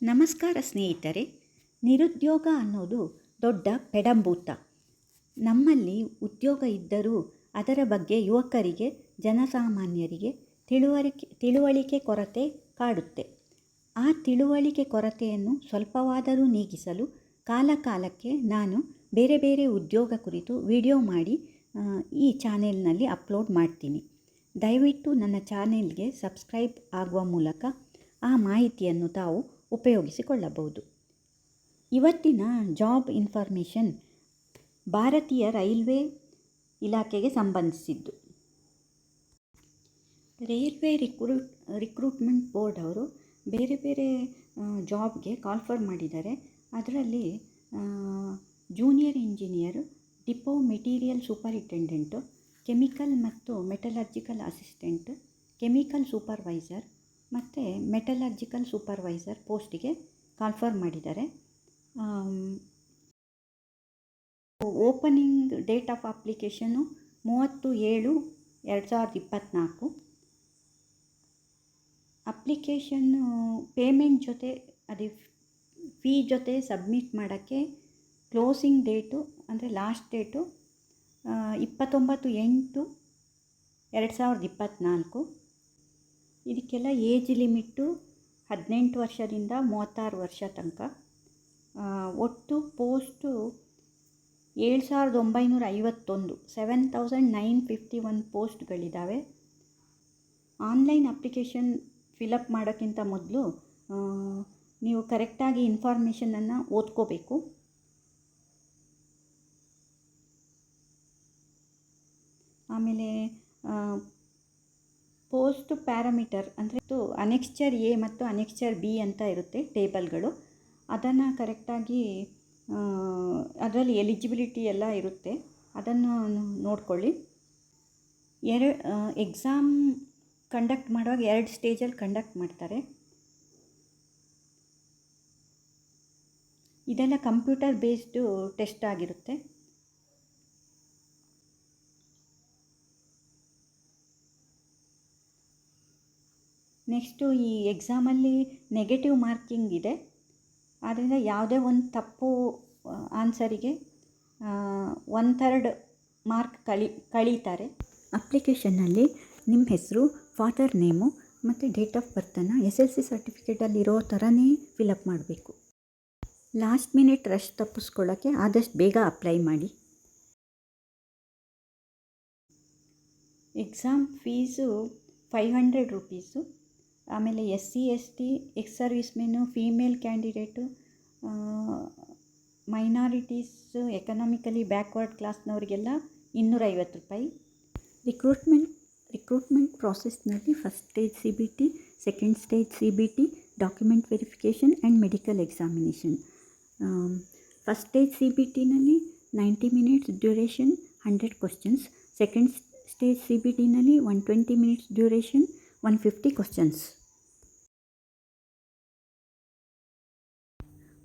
ನಮಸ್ಕಾರ ಸ್ನೇಹಿತರೆ. ನಿರುದ್ಯೋಗ ಅನ್ನೋದು ದೊಡ್ಡ ಪೆಡಂಭೂತ. ನಮ್ಮಲ್ಲಿ ಉದ್ಯೋಗ ಇದ್ದರೂ ಅದರ ಬಗ್ಗೆ ಯುವಕರಿಗೆ, ಜನಸಾಮಾನ್ಯರಿಗೆ ತಿಳುವಳಿಕೆ ಕೊರತೆ ಕಾಡುತ್ತೆ. ಆ ತಿಳುವಳಿಕೆ ಕೊರತೆಯನ್ನು ಸ್ವಲ್ಪವಾದರೂ ನೀಗಿಸಲು ಕಾಲಕಾಲಕ್ಕೆ ನಾನು ಬೇರೆ ಬೇರೆ ಉದ್ಯೋಗ ಕುರಿತು ವಿಡಿಯೋ ಮಾಡಿ ಈ ಚಾನೆಲ್ನಲ್ಲಿ ಅಪ್ಲೋಡ್ ಮಾಡ್ತೀನಿ. ದಯವಿಟ್ಟು ನನ್ನ ಚಾನೆಲ್ಗೆ ಸಬ್ಸ್ಕ್ರೈಬ್ ಆಗುವ ಮೂಲಕ ಆ ಮಾಹಿತಿಯನ್ನು ತಾವು ಉಪಯೋಗಿಸಿಕೊಳ್ಳಬಹುದು. ಇವತ್ತಿನ ಜಾಬ್ ಇನ್ಫಾರ್ಮೇಷನ್ ಭಾರತೀಯ ರೈಲ್ವೆ ಇಲಾಖೆಗೆ ಸಂಬಂಧಿಸಿದ್ದು. ರೈಲ್ವೆ ರಿಕ್ರೂಟ್ಮೆಂಟ್ ಬೋರ್ಡ್ ಅವರು ಬೇರೆ ಬೇರೆ ಜಾಬ್ಗೆ ಕಾಲ್ಫರ್ ಮಾಡಿದ್ದಾರೆ. ಅದರಲ್ಲಿ junior engineer, depot material superintendent, chemical ಮತ್ತು ಮೆಟಲರ್ಜಿಕಲ್ ಅಸಿಸ್ಟೆಂಟ್, ಕೆಮಿಕಲ್ ಸೂಪರ್ವೈಸರ್ ಮತ್ತು ಮೆಟಲರ್ಜಿಕಲ್ ಸೂಪರ್ವೈಸರ್ ಪೋಸ್ಟಿಗೆ ಕಾಲ್ಫರ್ ಮಾಡಿದ್ದಾರೆ. Opening date of application 30/7/2024. ಅಪ್ಲಿಕೇಶನ್ನು ಪೇಮೆಂಟ್ ಜೊತೆ ಅದೇ ಫೀ ಜೊತೆ ಸಬ್ಮಿಟ್ ಮಾಡೋಕ್ಕೆ ಕ್ಲೋಸಿಂಗ್ ಡೇಟು ಅಂದರೆ ಲಾಸ್ಟ್ ಡೇಟು 29/8/2024. ಇದಕ್ಕೆಲ್ಲ ಏಜ್ ಲಿಮಿಟ್ಟು 18 ವರ್ಷದಿಂದ 36 ವರ್ಷ ತನಕ. ಒಟ್ಟು ಪೋಸ್ಟು 7,951 7,951 ಪೋಸ್ಟ್ಗಳಿದ್ದಾವೆ. ಆನ್ಲೈನ್ ಅಪ್ಲಿಕೇಶನ್ ಫಿಲಪ್ ಮಾಡೋಕ್ಕಿಂತ ಮೊದಲು ನೀವು ಕರೆಕ್ಟಾಗಿ ಇನ್ಫಾರ್ಮೇಷನನ್ನು ಓದ್ಕೋಬೇಕು. ಆಮೇಲೆ ಪೋಸ್ಟ್ ಪ್ಯಾರಾಮೀಟರ್ ಅಂದರೆ ಅನೆಕ್ಸ್ಚರ್ ಎ ಮತ್ತು ಅನೆಕ್ಸ್ಚರ್ ಬಿ ಅಂತ ಇರುತ್ತೆ ಟೇಬಲ್ಗಳು. ಅದನ್ನು ಕರೆಕ್ಟಾಗಿ ಅದರಲ್ಲಿ ಎಲಿಜಿಬಿಲಿಟಿ ಎಲ್ಲ ಇರುತ್ತೆ, ಅದನ್ನು ನೋಡ್ಕೊಳ್ಳಿ. ಎಕ್ಸಾಮ್ ಕಂಡಕ್ಟ್ ಮಾಡುವಾಗ 2 ಸ್ಟೇಜಲ್ಲಿ ಕಂಡಕ್ಟ್ ಮಾಡ್ತಾರೆ. ಇದೆಲ್ಲ ಕಂಪ್ಯೂಟರ್ ಬೇಸ್ಡು ಟೆಸ್ಟ್ ಆಗಿರುತ್ತೆ. ನೆಕ್ಸ್ಟು ಈ ಎಕ್ಸಾಮಲ್ಲಿ ನೆಗೆಟಿವ್ ಮಾರ್ಕಿಂಗ್ ಇದೆ. ಆದ್ದರಿಂದ ಯಾವುದೇ ಒಂದು ತಪ್ಪು ಆನ್ಸರಿಗೆ 1/3 ಮಾರ್ಕ್ ಕಳೀತಾರೆ. ಅಪ್ಲಿಕೇಶನ್ನಲ್ಲಿ ನಿಮ್ಮ ಹೆಸರು, ಫಾದರ್ ನೇಮು ಮತ್ತು ಡೇಟ್ ಆಫ್ ಬರ್ತನ್ನು SSLC ಸರ್ಟಿಫಿಕೇಟಲ್ಲಿರೋ ಥರನೇ ಫಿಲಪ್ ಮಾಡಬೇಕು. ಲಾಸ್ಟ್ ಮಿನಿಟ್ ರಶ್ ತಪ್ಪಿಸ್ಕೊಳ್ಳೋಕ್ಕೆ ಆದಷ್ಟು ಬೇಗ ಅಪ್ಲೈ ಮಾಡಿ. Exam fees 500 rupees. ಆಮೇಲೆ SC ST, ex service men, female candidate, minorities, economically backward ಕ್ಲಾಸ್ನವರಿಗೆಲ್ಲ 250 ರೂಪಾಯಿ. ರಿಕ್ರೂಟ್ಮೆಂಟ್ ಪ್ರಾಸೆಸ್ನಲ್ಲಿ first stage CBT, second stage CBT, document verification and medical examination. First stage CBTನಲ್ಲಿ 90 minutes duration, 100 questions. Second stage CBTನಲ್ಲಿ 120 minutes duration, 150 questions.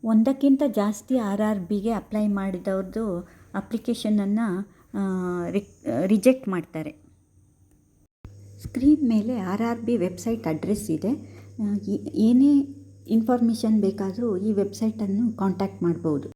ಒಂದಕ್ಕಿಂತ ಜಾಸ್ತಿ RRBಗೆ apply ಮಾಡಿದವ್ರದ್ದು ಅಪ್ಲಿಕೇಶನನ್ನು ರಿಜೆಕ್ಟ್ ಮಾಡ್ತಾರೆ. ಸ್ಕ್ರೀನ್ ಮೇಲೆ RRB ವೆಬ್ಸೈಟ್ ಅಡ್ರೆಸ್ ಇದೆ. ಏನೇ ಇನ್ಫಾರ್ಮೇಷನ್ ಬೇಕಾದರೂ ಈ ವೆಬ್ಸೈಟನ್ನು ಕಾಂಟ್ಯಾಕ್ಟ್ ಮಾಡ್ಬೋದು.